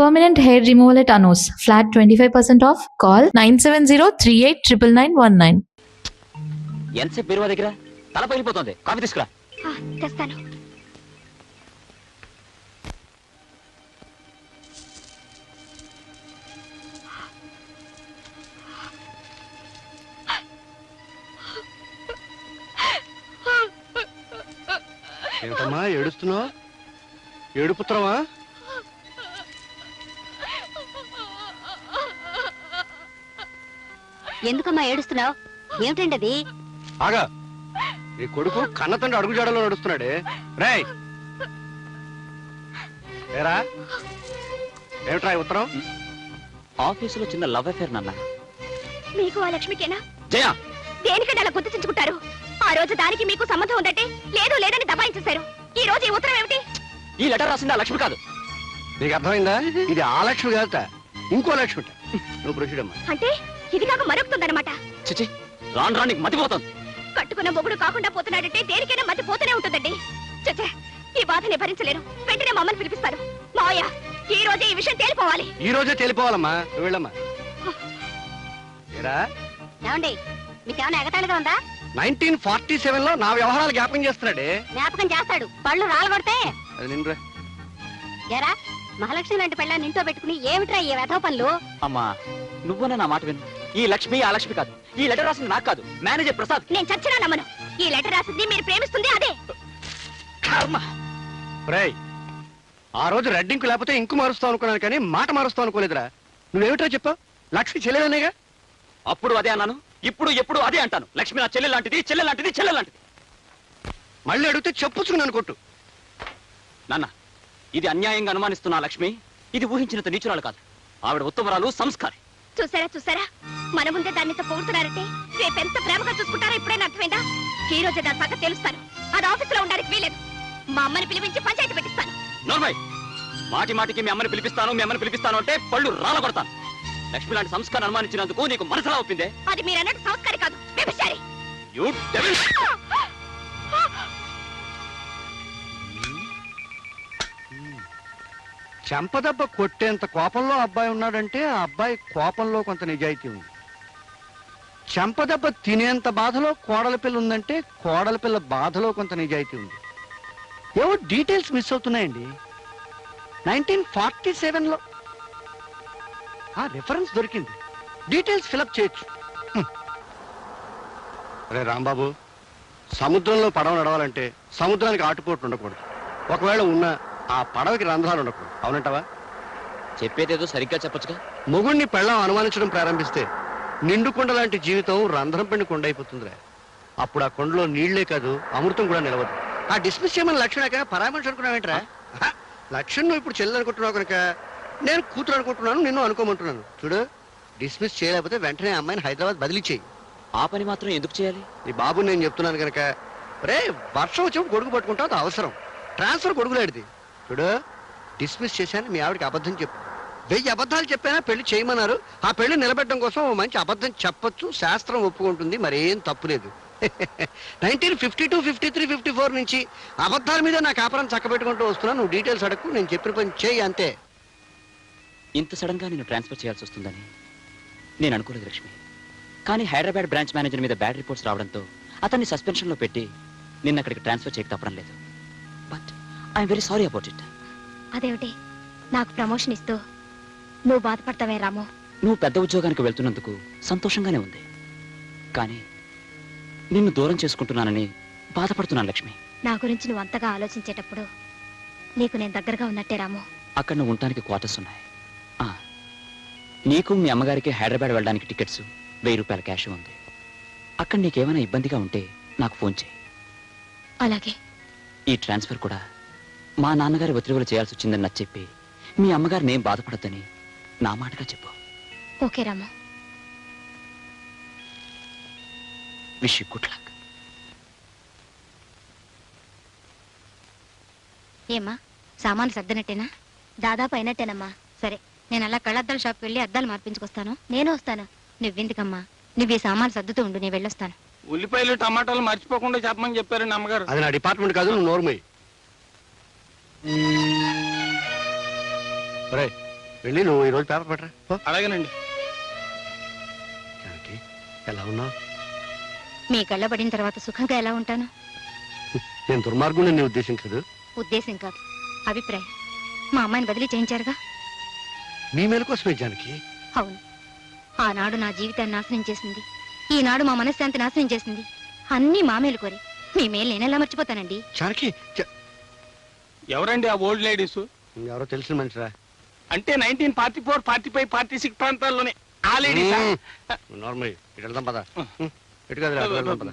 Permanent hair removal at Anos. Flat 25% off. Call 970-389919. ఎంతసేపు బీరువా దగ్గర తల పగిలిపోతుంది. కాఫీ తీసుకురా. తెస్తాను. ఏమిటమ్మా ఏడుస్తున్నావు? ఏడుపుత్రమా? ఎందుకమ్మా ఏడుస్తున్నావు? ఏమిటండి అది? ఆగా, ఈ కొడుకు కన్న తండ్రి అడుగుజాడలో నడుస్తున్నాడే. రేయ్ ఏరా, ఏమిట్రా ఈ ఉత్తరం? ఆఫీసులో చిన్న లవ్ అఫేర్ నాన్న. మీకు ఆ లక్ష్మికేనా? జయ, దేనికంటే అలా గుర్తించుకుంటారు? ఆ రోజు దానికి మీకు సంబంధం ఉందంటే లేదు లేదని దబాయించేశారు. ఈ రోజు ఈ ఉత్తరం ఏమిటి? ఈ లెటర్ రాసింది ఆ లక్ష్మి కాదు. నీకు అర్థమైందా? ఇది ఆ లక్ష్మి కాదట, ఇంకో లక్ష్మి. నువ్వు ప్రొసీడ్ అమ్మా. అంటే ఇది కాక మరొకుతుందన్నమాట. చిచి, రాను రానికి మతిపోతుంది. కట్టుకున్న మొగుడు కాకుండా పోతున్నాడంటే దేనికైనా మతి పోతూనే ఉంటుందండి. చచ్చే, ఈ బాధని భరించలేరు. వెంటనే మమ్మల్ని పిలిపిస్తారు. మావయ్య, ఈ రోజే ఈ విషయం తేలిపోవాలి. ఈ రోజే తేలిపోవాలమ్మా. నువ్వు వెళ్ళమ్మా. ఏరా, ఏమండి, మీకేమైనా ఎగతాళిగా ఉందా? 1947 లో నా వ్యవహారాలు జ్ఞాపకం చేస్తున్నాడే. జ్ఞాపకం చేస్తాడు, పళ్ళు రాలగొడితే. అది నిన్నురా. ఎరా, మహాలక్ష్మి లాంటి పెళ్ళాన్ని ఇంట్లో పెట్టుకుని ఏమిట్రా ఈ వెధవ పనులు? అమ్మా, నువ్వున నా మాట విను. ఈ లక్ష్మి ఆ లక్ష్మి కాదు. ఈ లెటర్ రాసింది నాకు కాదు, మేనేజర్ ప్రసాద్. నేను చచ్చినా నమ్మను. ఈ లెటర్ రాసింది మీరు ప్రేమిస్తుంది అదే. కర్మ. రేయ్, ఆ రోజు రెడ్డింకు లేకపోతే ఇంకు మారుస్తావు అనుకున్నాను, కానీ మాట మారుస్తావు అనుకోలేదురా. నువ్వేమిట్రా చెప్పావు? లక్ష్మి చెల్లెలనేగా. అప్పుడు అదే అన్నాను, ఇప్పుడు ఎప్పుడు అదే అంటాను. లక్ష్మి నా చెల్లె లాంటిది, చెల్లె లాంటిది, చెల్లె లాంటిది. మళ్ళీ అడిగితే చెప్పుచ్చుకున్నాను కొట్టు. నాన్న, ఇది అన్యాయంగా అనుమానిస్తున్న ఆ లక్ష్మి ఇది ఊహించినంత నీచురాలు కాదు. ఆవిడ ఉత్తమరాలు, సంస్కారి. చూసారా చూసారా, మన ముందే దాన్ని పోగుతున్నారంటే రేపెంత ప్రేమగా చూసుకుంటారో ఇప్పుడైనా అర్థమైందా? ఈ రోజే దాని పక్క తెలుస్తాను. అది ఆఫీసులో ఉండడానికి వీలేదు. మా అమ్మని పిలిపించి పంచాయతీ పెట్టిస్తాను. నోర్మై, మాటి మాటికి మీ అమ్మని పిలిపిస్తాను అంటే పళ్ళు రాలగొడతాను. లక్ష్మి లాంటి సంస్కారం అనుమానించినందుకు నీకు మనసులా ఒప్పిందే? అది మీరు అన్నట్టు సంస్కారి కాదు, వ్యభిచారి. You devil! చెంపదెబ్బ కొట్టేంత కోపంలో అబ్బాయి ఉన్నాడంటే ఆ అబ్బాయి కోపంలో కొంత నిజాయితీ ఉంది. చెంపదెబ్బ తినేంత బాధలో కోడల పిల్ల ఉందంటే కోడల పిల్ల బాధలో కొంత నిజాయితీ ఉంది. ఏవో డీటెయిల్స్ మిస్ అవుతున్నాయండి. 1947లో ఆ రిఫరెన్స్ దొరికింది. డీటెయిల్స్ ఫిలప్ చేయొచ్చు. అరే రాంబాబు, సముద్రంలో పడవ నడవాలంటే సముద్రానికి ఆటుపోట్లు ఉండకూడదు. ఒకవేళ ఉన్నా ఆ పడవకి రంధ్రాలు ఉండకూడదు. అవునంటావా? చెప్పేదేదో సరిగ్గా చెప్పొచ్చుగా. మొగుణ్ణి పెళ్ళం అనుమానించడం ప్రారంభిస్తే నిండు కొండ లాంటి జీవితం రంధ్రం పెండి కొండ అయిపోతుందిరా. అప్పుడు ఆ కొండలో నీళ్లే కాదు, అమృతం కూడా నిలవదు. ఆ డిస్మిస్ చేయమని లక్ష్మణ పరామర్శ అనుకున్నావేంట్రా? లక్ష్మణ్ నువ్వు ఇప్పుడు చెల్లెలు అనుకుంటున్నావు కనుక నేను కూతురు అనుకుంటున్నాను, నిన్ను అనుకోమంటున్నాను. చూడు, డిస్మిస్ చేయలేకపోతే వెంటనే అమ్మాయిని హైదరాబాద్ బదిలీ చేయి. ఆ పని మాత్రం ఎందుకు చేయాలి? నీ బాబు నేను చెప్తున్నాను కనుక. రే, వర్షం వచ్చినప్పుడు గొడుగు పట్టుకుంటావు, అది అవసరం. ట్రాన్స్ఫర్ గొడుగులాడిది. చూడు, డిస్మిస్ చేశాను, మీ ఆవిడకి అబద్ధం చెప్పు. 1000 అబద్ధాలు చెప్పానా పెళ్లి చేయమన్నారు. ఆ పెళ్లి నిలబెట్టడం కోసం ఓ మంచి అబద్ధం చెప్పొచ్చు, శాస్త్రం ఒప్పుకుంటుంది, మరేం తప్పులేదు. 1952, 53, 54 నుంచి అబద్ధాల మీద నా కాపురం చక్కబెట్టుకుంటూ వస్తున్నా. నువ్వు డీటెయిల్స్ అడగకు, నేను చెప్పిన పని చేయి అంతే. ఇంత సడన్ గా నేను ట్రాన్స్ఫర్ చేయాల్సి వస్తుందని నేను అనుకోలేదు లక్ష్మి. కానీ హైదరాబాద్ బ్రాంచ్ మేనేజర్ మీద బ్యాడ్ రిపోర్ట్స్ రావడంతో అతన్ని సస్పెన్షన్ లో పెట్టి నిన్న అక్కడికి ట్రాన్స్ఫర్ చేయక తప్పడం లేదు. But I'm very sorry about it. అదేమిటి, నాకు ప్రమోషన్ ఇస్తూ నువ్వు బాధపడతావే రాము? నువ్వు పెద్ద ఉద్యోగానికి వెళ్తున్నందుకు సంతోషంగానే ఉంది, కానీ నిన్ను దూరం చేసుకుంటున్నానని బాధపడుతున్నాను లక్ష్మి. నా గురించి నువ్వు అంతగా ఆలోచించేటప్పుడు నీకు నేను దగ్గరగా ఉన్నట్టే రాము. అక్కడ నువ్వు ఉండటానికి క్వార్టర్స్ ఉన్నాయి. నీకు మీ అమ్మగారికి హైదరాబాద్ వెళ్ళడానికి టికెట్స్, 1000 రూపాయల క్యాష్ ఉంది. అక్కడ నీకేమైనా ఇబ్బందిగా ఉంటే నాకు ఫోన్ చేయి. అలాగే. ఈ ట్రాన్స్ఫర్ కూడా మా నాన్నగారి ఒత్తిడిలో చేయాల్సి వచ్చిందని నచ్చి చెప్పి మీ అమ్మగారు నేను బాధపడద్దని నా మాటగా చెప్పు. Okay Ramu. Wish you good luck. ఏమ్మా, సామాన్లు సర్దినట్టేనా? దాదాపు అయినట్టేనమ్మా. సరే, నేను అలా కళ్ళద్దాల షాప్కి వెళ్ళి అద్దాలు మార్పించుకొస్తాను. నేను వస్తాను. నువ్వెందుకమ్మా, నువ్వు ఈ సామాన్లు సర్దుతూ ఉండు, నేను వెళ్ళొస్తాను. ఉల్లిపాయలు టమాటాలు మర్చిపోకుండా చెప్పమని చెప్పారండి అమ్మగారు. అది నా డిపార్ట్మెంట్ కాదు, నువ్వు నోర్మై. వెళ్ళి నువ్వు ఈరోజు పేపర్ పట్టరా పో. అలాగేనండి. జానకి ఎలా ఉన్నావు? మీ కళ్ళ పడిన తర్వాత సుఖంగా ఎలా ఉంటాను? నేను దుర్మార్గుని నీ ఉద్దేశం కాదు. ఉద్దేశం కాదు, అభిప్రాయం. మా అమ్మాయిని బదిలీ చేయించారుగా. మీ మేలు కోసమే జానకి. అవును, ఆనాడు నా జీవితాన్ని నాశనం చేసింది, ఈనాడు మా మనశ్శాంతి నాశనం చేసింది. అన్నీ మా మేలు కోరి. మీ మేలు నేనెలా మర్చిపోతానండి? జానకి ఎవరండి ఆ ఓల్డ్ లేడీస్? ఎవరో తెలిసిన మనిషిరా. అంటే 1944, 45, 46 ప్రాంతాల్లోనే ఆ లేడీస్. నార్మల్ ఇటు వెళ్దాం పద. ఇటు కాదురా, అటు వెళ్దాం పద.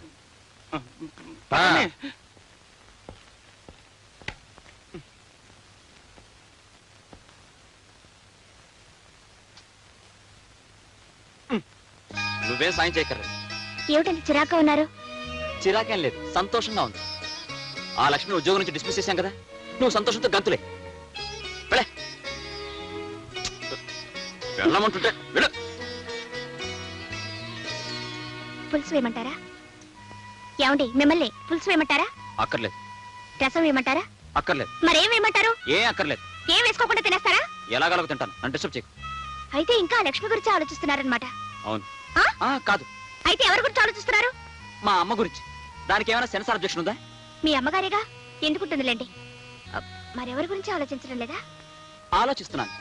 నువ్వే సాయం చేయక్కర్లేదు. ఏమిటండి చిరాక ఉన్నారు? చిరాకేం లేదు, సంతోషంగా ఉంది. ఆ లక్ష్మిని ఉద్యోగం నుంచి డిస్మిస్ చేశాం కదా, నువ్వు సంతోషంతో గంతులే. వెళ్ళే, వెళ్ళమంటుంటే వెళ్ళు. పులుసు వేయమంటారా? ఏమండి, మిమ్మల్ని పులుసు వేయమంటారా? అక్కర్లేదు. రసం వేయమంటారా? అక్కర్లేదు. మరేం వేయమంటారు? ఏం అక్కర్లేదు. ఏం వేసుకోకుండా తినేస్తారా? ఎలాగలగ తింటాను, నన్ను డిస్టర్బ్ చేయకు. అయితే ఇంకా లక్ష్మి గురించి ఆలోచిస్తున్నారనమాట. అవును. ఆ? కాదు, అయితే ఎవరి గురించి ఆలోచిస్తున్నారు? మా అమ్మ గురించి. దానికి ఏమైనా సెన్సార్ అబ్జెక్షన్ ఉందా? మీ అమ్మగారేగా, ఎందుకుంటుందిలేండి. మరెవరి గురించి ఆలోచించడం లేదా? ఆలోచిస్తున్నాను.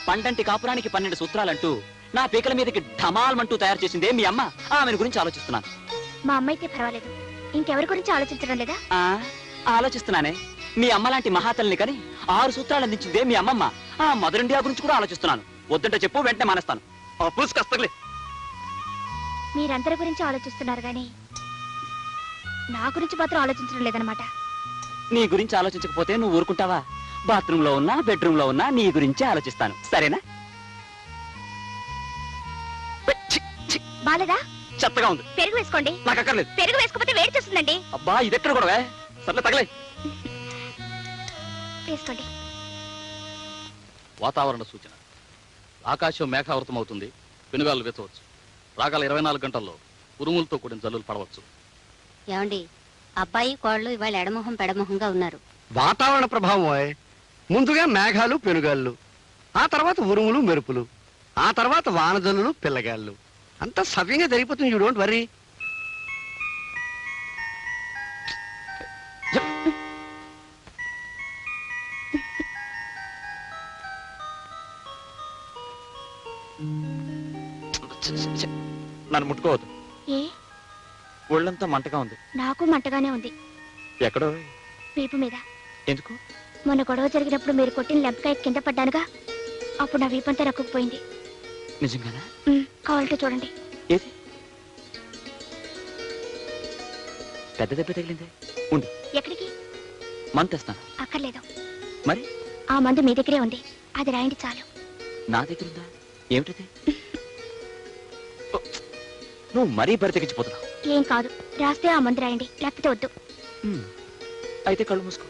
పండంటి కాపురానికి 12 సూత్రాలంటూ నా పీకల మీదకి ఢమాల్మంటూ తయారు చేసిందే మీ అమ్మ. ఆమెను గురించి ఆలోచిస్తున్నాను. మా అమ్మ అయితే పర్వాలేదు, ఇంకెవరి గురించి ఆలోచించడం లేదా? ఆలోచిస్తున్నానే. మీ అమ్మ లాంటి మహాతల్ని కని 6 సూత్రాలు అందించిందే మీ అమ్మమ్మ. ఆ మదర్ ఇండియా గురించి కూడా ఆలోచిస్తున్నాను. వద్దంటే చెప్పు, వెంటనే మానేస్తాను. కస్తలే. మీరందరి గురించి ఆలోచిస్తున్నారు గాని నా గురించి మాత్రం ఆలోచించడం లేదనమాట. నీ గురించి ఆలోచించకపోతే నువ్వు ఊరుకుంటావా? బాత్రూమ్ లో ఉన్నా, బెడ్రూమ్ లో ఉన్నా నీ గురించే ఆలోచిస్తాను. సరేనా? బాలేదా? చెత్తగా ఉంది. పెరుగు వేసుకోండి. నాకు అక్కర్లేదు. పెరుగు వేసుకోకపోతే వేడి చేస్తుందండి. అబ్బా, ఇదెక్కడ కూడా సర్లే, తగలే. వేసుకోండి. వాతావరణ సూచన. ఆకాశం మేఘావృతం అవుతుంది. పెనుగాలు వేచవచ్చు. రాగల 24 గంటల్లో ఉరుములతో కూడిన జల్లులు పడవచ్చు. ఏమండి, అబ్బాయి కోళ్ళు ఇవాళ ఎడమొహం పెడమొహంగా ఉన్నారు. వాతావరణ ప్రభావం ఓయ్. ముందుగా మేఘాలు పెనుగాళ్ళు, ఆ తర్వాత ఉరుములు మెరుపులు, ఆ తర్వాత వానజల్లులు పిల్లగాళ్ళు. అంతా సవ్యంగా జరిగిపోతుంది. You don't worry. నన్ను ముట్టుకోవద్దు. ఏ? ఒళ్ళంతా మంటగా ఉంది. నాకు మంటగానే ఉంది. ఎక్కడో? వీపు మీద. ఎందుకు? మొన్న గొడవ జరిగినప్పుడు మీరు కొట్టిన లెంపకాయ కింద పడ్డానుగా, అప్పుడు నా వీపంతా రక్కుపోయింది. నిజంగానా? కావాలంటే చూడండి. ఏది? పెద్ద దెబ్బ తగిలిందే. ఉండు. ఎక్కడికి? మందు తెస్తాను. అక్కర్లేదు. మరి? ఆ మందు మీ దగ్గరే ఉంది, అది రాయండి చాలు. నా దగ్గర ఉందా? ఏమిటది? నువ్వు మరీ బరితెగించిపోతున్నావు. ఏం కాదు, రాస్తే ఆ మందు రాయండి, లేకపోతే వద్దు. అయితే కళ్ళు మూసుకో.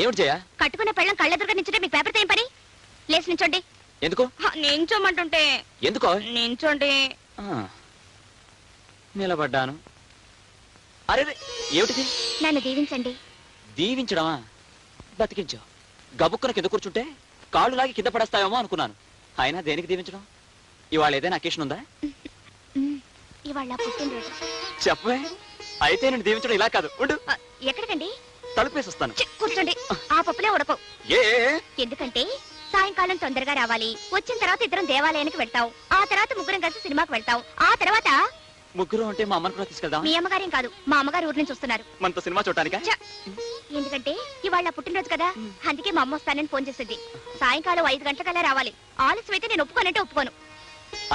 ఏమిటి చేయా? కట్టుకున్న పెళ్ళం కళ్ళెదురుగా నించుంటే మీకు పేపర్ ఏం పని? లేచి నించోండి. ఎందుకు? నించోమంటుంటే. ఎందుకో? నించోండి. నిలబడ్డాను. అరే, ఏమిటిది? నన్ను దీవించండి. దీవించడమా? బతికించావు. గబుక్కున కింద కూర్చుంటే కాళ్ళు లాగి కింద పడేస్తావేమో అనుకున్నాను. అయినా దేనికి దీవించడం? ఇవాళ ఏదైనా అకేషన్ ఉందా? ఇవాళ పుట్టినరోజు. చెప్పే. అయితే నేను దీవించడం ఇలా కాదు. ఉండు. ఎక్కడికండి? తలుపేసి వస్తాను. కూర్చోండి. ఆ పప్పులే ఉడకవు. ఎందుకంటే సాయంకాలం తొందరగా రావాలి. వచ్చిన తర్వాత ఇద్దరం దేవాలయానికి వెళ్తాం. ఆ తర్వాత ముగ్గురం కలిసి సినిమాకి వెళ్తాం. ఆ తర్వాత ముగ్గురు అంటే మా అమ్మని కూడా తీసుకెళ్దాం. మీ అమ్మగారేం కాదు, మా అమ్మగారు ఊరు నుంచి వస్తున్నారు. మనతో సినిమా చూడటానికా? ఎందుకంటే ఇవాళ పుట్టినరోజు కదా, అందుకే మా అమ్మ వస్తానని ఫోన్ చేసింది. సాయంకాలం 5 గంటలకల్లా రావాలి. ఆలస్యం అయితే నేను ఒప్పుకోనంటే ఒప్పుకోను.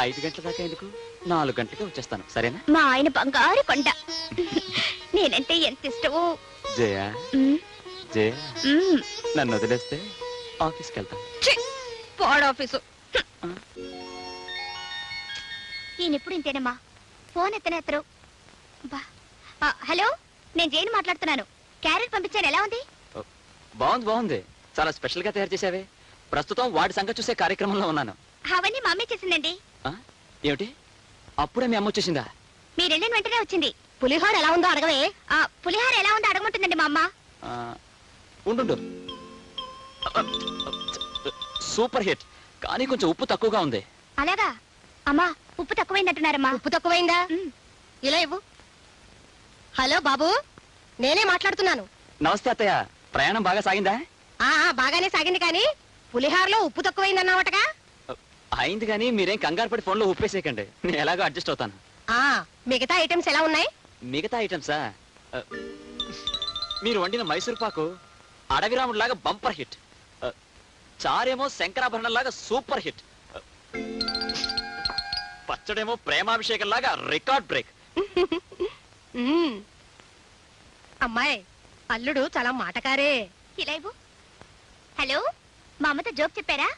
5 గంటల దాకా ఎందుకు? 4 గంటలకే వచ్చేస్తాను. సరేనా? మా ఆయన బంగారు కొండ. నేనంటే ఎంత ఇష్టమో. జయ, జయ, నన్ను వదిలేస్తే ఆఫీస్కి వెళ్తాను. ఆఫీసు ఈయనెప్పుడు ఇంతేనమ్మా, ఫోన్ ఎత్తనేత్తరు. హలో, నేను జైన్ మాట్లాడుతున్నాను. క్యారెట్ పంపించాను, ఎలా ఉంది? బాగుంది, బాగుంది. చాలా స్పెషల్ గా తయారు చేసావే. ప్రస్తుతం వాడి సంగతి చూసే కార్యక్రమంలో ఉన్నాను. అవన్నీ మా అమ్మే చేసిందండి. ఏమిటి? అప్పుడే మీ అమ్మ వచ్చేసిందా? మీరు వెళ్ళిన వెంటనే వచ్చింది. పులిహోర ఎలా ఉందో అడగవే. పులిహోర ఎలా ఉందో అడగమంటుందండి మా అమ్మ. ఆ, ఉండు. సూపర్ హిట్, కానీ కొంచెం ఉప్పు తక్కువగా ఉంది. అలాగా? అమ్మా, ఉప్పు తక్కువైందంటున్నారమ్మా. ఉప్పు తక్కువైందా? ఇలా ఇవ్వు. హలో బాబు, నేనే మాట్లాడుతున్నాను. నమస్తే అత్తయ్య, ప్రయాణం బాగా సాగిందా? బాగానే సాగింది, కానీ పులిహోరలో ఉప్పు తక్కువైందన్నావటగా. అయింది, కానీ మీరేం కంగారు పడి ఫోన్లో ఉప్పేసేయకండి, నేను ఎలాగో అడ్జస్ట్ అవుతాను. మిగతా ఐటమ్స్ ఎలా ఉన్నాయి? మిగతా ఐటమ్సా? మీరు వండిన మైసూర్ పాకు అడవిరాముడిలాగా బంపర్ హిట్, చారేమో శంకరాభరణం లాగా సూపర్ హిట్, పచ్చడేమో ప్రేమాభిషేకం లాగా రికార్డ్ బ్రేక్. అమ్మాయి, అల్లుడు చాలా మాటకారే. ఇలా ఇవ్వు. హలో, మా అమ్మతో జోక్ చెప్పారా?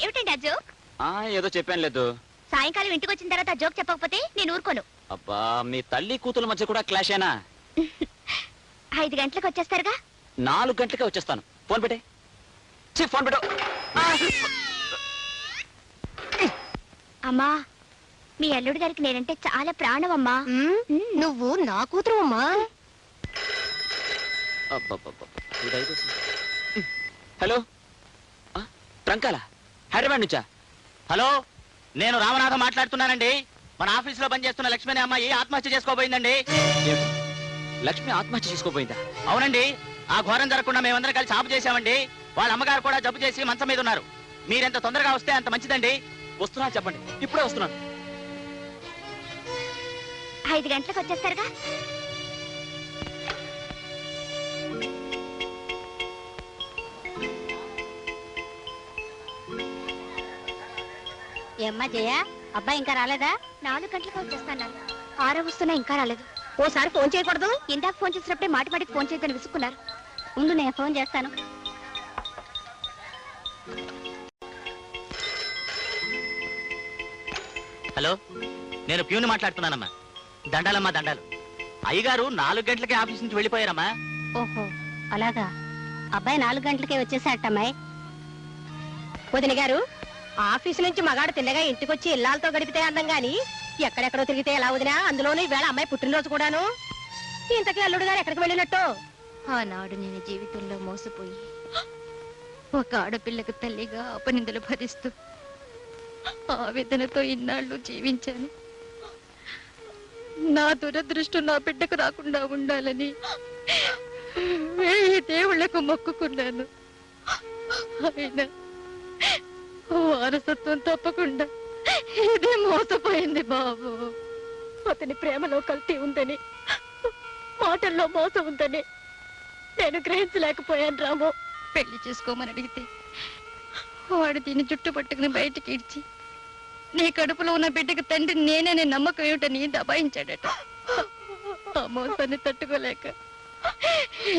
ఏమిటండి ఆ జోక్? ఏదో చెప్పాను లేదు. సాయంకాలం ఇంటికి వచ్చిన తర్వాత ఆ జోక్ చెప్పకపోతే నేను ఊరుకోను. అబ్బా, మీ తల్లి కూతుల మధ్య కూడా క్లాషేనా? 5 గంటలకు వచ్చేస్తారుగా? 4 గంటలకే వచ్చేస్తాను. ఫోన్ పెట్టే. ఫోన్ పెట్టు. అమ్మా, మీ అల్లుడు గారికి నేనంటే చాలా ప్రాణం అమ్మా. నువ్వు నా కూతురు అమ్మా. హలో, ట్రంకాల హైదరాబాద్ నుంచా? హలో, నేను రామనాథం మాట్లాడుతున్నానండి. మన ఆఫీసులో పనిచేస్తున్న లక్ష్మి అనే అమ్మాయి ఆత్మహత్య చేసుకోబోయిందండి. లక్ష్మి ఆత్మహత్య చేసుకోబోయిందా? అవునండి, ఆ ఘోరం జరగకుండా మేమందరం కలిసి ఆపు చేశామండి. వాళ్ళ అమ్మగారు కూడా జబ్బు చేసి మంచం మీద ఉన్నారు. మీరెంత తొందరగా వస్తే అంత మంచిదండి. వస్తున్నా, చెప్పండి, ఇప్పుడే వస్తున్నాను. 5 గంటలకు వచ్చేస్తారుగా? ఏమ్మా జయ, అబ్బాయి ఇంకా రాలేదా? 4 గంటలకు వచ్చేస్తాను. 6 వస్తున్నా ఇంకా రాలేదు. ఓసారి ఫోన్ చేయకూడదు? ఇందాక ఫోన్ చేసినప్పుడే మాటికి ఫోన్ చేయదని విసుక్కున్నారు. ఉండు, నేను ఫోన్ చేస్తాను. హలో, నేను ప్యూని మాట్లాడుతున్నానమ్మా. దండాలమ్మా, దండాలు. అయ్యగారు 4 గంటలకే ఆఫీస్ నుంచి వెళ్ళిపోయారమ్మా. ఓహో, అలాగా. అబ్బాయి 4 గంటలకే వచ్చేసాటమ్మాయి. వదిన గారు, ఆఫీసు నుంచి మగాడు తిన్నగా ఇంటికొచ్చి ఇల్లాలతో గడిపితే అందం గాని ఎక్కడెక్కడో తిరిగితే ఎలా వదినా? అందులోనూ ఈవేళ అమ్మాయి పుట్టినరోజు కూడాను. ఇంతకీ అల్లుడు గారు ఎక్కడికి వెళ్ళినట్టు? ఆనాడు నేను జీవితంలో మోసపోయి ఒక ఆడపిల్లకు తల్లిగా అపనిందలు భరిస్తూ ఆవేదనతో ఇన్నాళ్ళు జీవించాను. నా దురదృష్టం నా బిడ్డకు రాకుండా ఉండాలని 1000 దేవుళ్లకు మొక్కుకున్నాను. అయినా వారసత్వం తప్పకుండా ఇదే మోసపోయింది బాబు. అతని ప్రేమలో కల్తీ ఉందని, మాటల్లో మోసం ఉందని నేను గ్రహించలేకపోయాను రాము. పెళ్లి చేసుకోమని అడిగితే వాడు దీన్ని జుట్టు పట్టుకుని బయటికి ఇడ్చి నీ కడుపులో ఉన్న బిడ్డకు తండ్రి నేనే నమ్మకం ఏమిటని దబాయించాడట. ఆ మోసాన్ని తట్టుకోలేక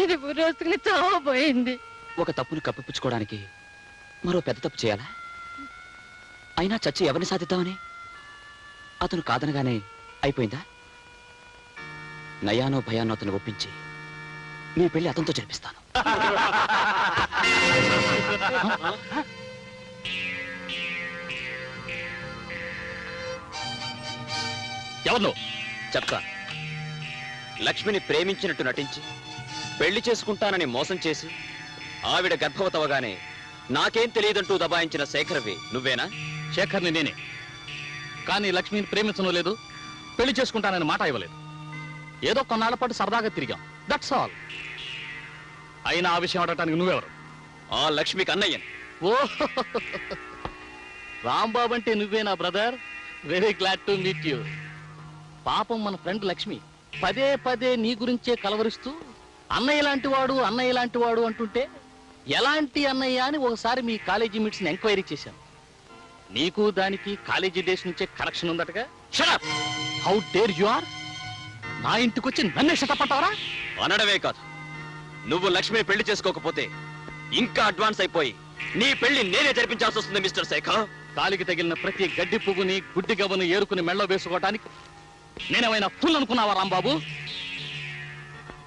ఇది రోజుకుని చావబోయింది. ఒక తప్పును కప్పిపుచ్చుకోవడానికి మరో పెద్ద తప్పు చేయాలా? అయినా చచ్చి ఎవరిని సాధిద్దామని? అతను కాదనగానే అయిపోయిందా? నయానో భయానో అతను ఒప్పించి మీ పెళ్లి అతనితో జరిపిస్తాను. ఎవరు చెప్తా. లక్ష్మిని ప్రేమించినట్టు నటించి పెళ్లి చేసుకుంటానని మోసం చేసి ఆవిడ గర్భవతవగానే నాకేం తెలియదంటూ దబాయించిన శేఖర్వి నువ్వేనా? శేఖర్ని నేనే, కానీ లక్ష్మిని ప్రేమించను లేదు, పెళ్లి చేసుకుంటానని మాట ఇవ్వలేదు. ఏదో కొన్నాళ్ల పాటు సరదాగా తిరిగాం, దట్స్ ఆల్. అయినా ఆ విషయం అడగటానికి నువ్వెవరు? ఆ లక్ష్మికి అన్నయ్యని. ఓ రాంబాబు అంటే నువ్వేనా brother? Very glad to meet you. పాపం మన ఫ్రెండ్ లక్ష్మి పదే పదే నీ గురించే కలవరిస్తూ అన్నయ్య లాంటి వాడు, అన్నయ్య లాంటి వాడు అంటుంటే ఎలాంటి అన్నయ్య అని ఒకసారి మీ కాలేజీ మీట్స్ ని ఎంక్వైరీ చేశాను. నీకు దానికి కాలేజీ డేస్ నుంచే కనెక్షన్ ఉందటగా. Shut up! How dare you are! నా ఇంటికొచ్చి నన్నే షటపట్టావరా? అనడమే కాదు, నువ్వు లక్ష్మిని పెళ్లి చేసుకోకపోతే ఇంకా అడ్వాన్స్ అయిపోయి నీ పెళ్లి నేనే జరిపించాల్సి వస్తుంది మిస్టర్ శేఖర్. కాలికి తగిలిన ప్రతి గడ్డి పువ్వుని, గుడ్డి గవ్వను ఏరుకుని మెళ్ళో వేసుకోవటానికి నేనేమైనా ఫుల్ అనుకున్నావా రాంబాబు?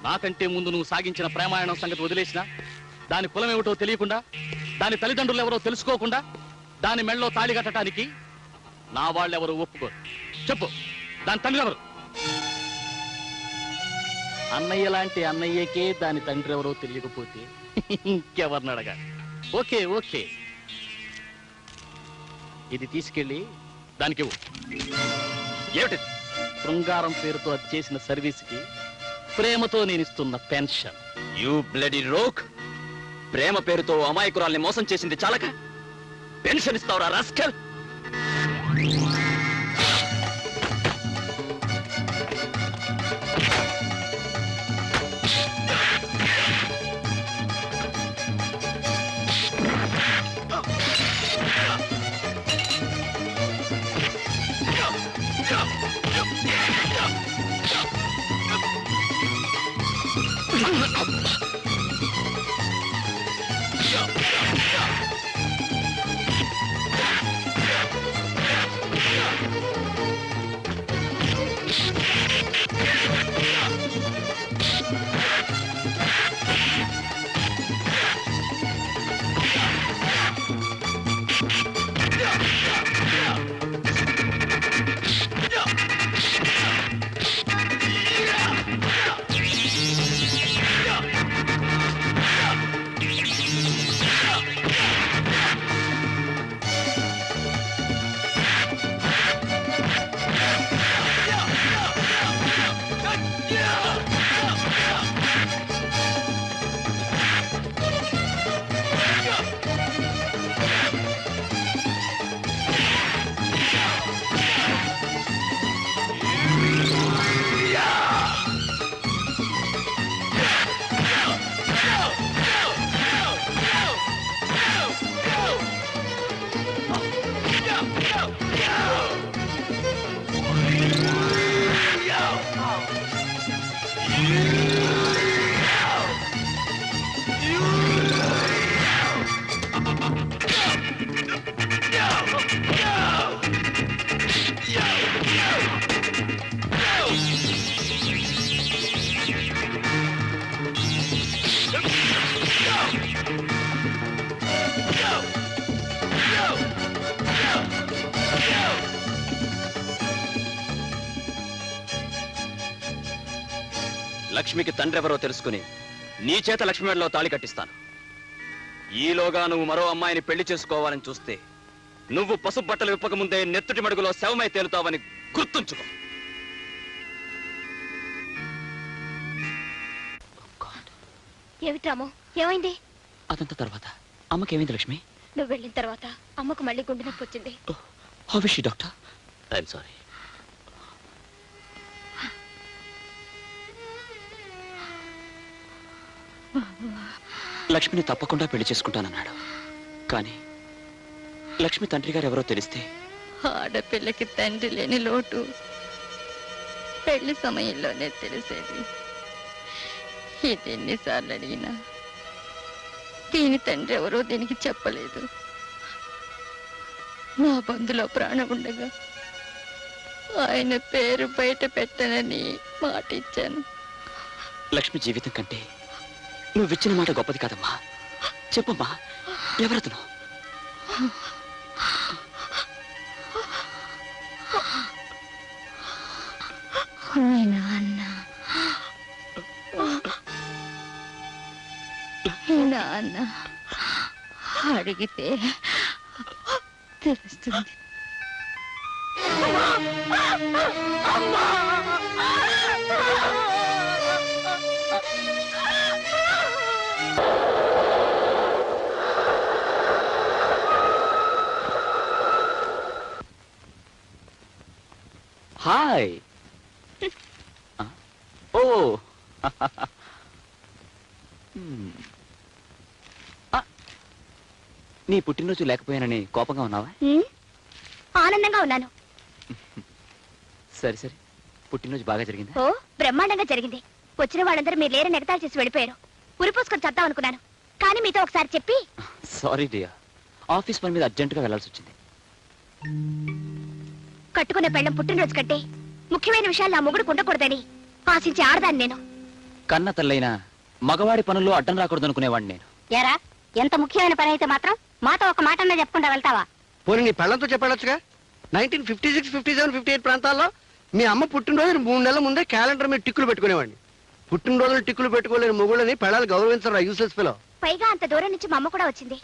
నాకంటే ముందు నువ్వు సాగించిన ప్రేమాయణం సంగతి వదిలేసినా, దాని కులమేమిటో తెలియకుండా, దాని తల్లిదండ్రులు ఎవరో తెలుసుకోకుండా దాని మెళ్ళో తాళి కట్టడానికి నా వాళ్ళెవరూ ఒప్పుకోరు. చెప్పు, దాని తండ్రి ఎవరు? అన్నయ్య లాంటి అన్నయ్యకే దాని తండ్రి ఎవరో తెలియకపోతే ఇంకెవరిని అడగా? ఓకే ఓకే, ఇది తీసుకెళ్ళి దానికి ఇవ్వు. ఏమిటి? శృంగారం పేరుతో అది చేసిన సర్వీస్కి ప్రేమతో నేను ఇస్తున్న పెన్షన్. You bloody rogue! ప్రేమ పేరుతో అమాయకురాల్ని మోసం చేసింది చాలక పెన్షన్ ఇస్తావురా రాస్కల్? లక్ష్మికి తండ్రి ఎవరో తెలుసుకుని నీ చేత లక్ష్మి మెడలో తాళి కట్టిస్తాను. ఈలోగా నువ్వు మరో అమ్మాయిని పెళ్లి చేసుకోవాలని చూస్తే నువ్వు పసుపు బట్టలు విప్పక ముందే నెత్తుటి మడుగులో శవమై తేలుతావని గుర్తుంచుకో. ఏమిటి రాము, ఏమైంది? అదంతా తర్వాత అమ్మకేమైంది లక్ష్మి? నువ్వు వెళ్ళిన తర్వాత అమ్మకు మళ్ళీ గుండె నొప్పి వచ్చింది. How is she doctor? I'm sorry. లక్ష్మిని తప్పకుండా పెళ్లి చేసుకుంటానన్నాడు. కానీ లక్ష్మి తండ్రి గారు ఎవరో తెలిస్తే? ఆడపిల్లకి తండ్రి లేని లోటు పెళ్లి సమయంలోనే తెలిసేది. ఇది ఎన్నిసార్లు అడిగినా దీని తండ్రి ఎవరో దీనికి చెప్పలేదు. నా బంధులో ప్రాణం ఉండగా ఆయన పేరు బయట పెట్టనని మాట ఇచ్చాను. లక్ష్మి జీవితం కంటే నువ్విచ్చిన మాట గొప్పది కాదమ్మా. చెప్పమ్మా, ఎవరతను? నాన్న అడిగితే తెలుస్తుంది. హాయ్. ఓ నీ పుట్టినరోజు లేకపోయానని కోపంగా ఉన్నావా? ఆనందంగా ఉన్నాను. సరే సరే, పుట్టినరోజు బాగా జరిగిందా? ఓ బ్రహ్మాండంగా జరిగింది. వచ్చిన వాళ్ళందరూ మీరు లేరని ఎగతాళి చేసి వెళ్ళిపోయారు. ఉరిపోసుకొని చద్దాం అనుకున్నాను, కానీ మీతో ఒకసారి చెప్పి. సారీ డియర్, ఆఫీస్ పని మీద అర్జెంటుగా వెళ్లాల్సి వచ్చింది. కట్టుకున్న పెళ్ళం పుట్టినరోజు కంటే ముఖ్యమైన విషయాలు నా మొగుడు ఉండకూడదని ఆశించే ఆడదాన్ని నేను. కన్న తల్లైనా మగవాడి పనుల్లో అడ్డం రాకూడదు అనుకునేవాడిని నేను. ఎరా, ఎంత ముఖ్యమైన పని అయితే మాత్రం మాతో ఒక మాట చెప్పుకుంటా వెళ్తావా? పోనీ నీ పెళ్ళంతో చెప్పాడొచ్చుగా. 1956, 57, 58 ప్రాంతాల్లో మీ అమ్మ పుట్టినరోజు 3 నెలల ముందే క్యాలెండర్ మీద టిక్కులు పెట్టుకునేవాడిని. పుట్టినరోజులు టిక్కులు పెట్టుకోలేని మొగుళ్ళని పెళ్ళాలు గౌరవించరా యూసెస్ పిలో. పైగా అంత దూరం నుంచి మా అమ్మ కూడా వచ్చింది.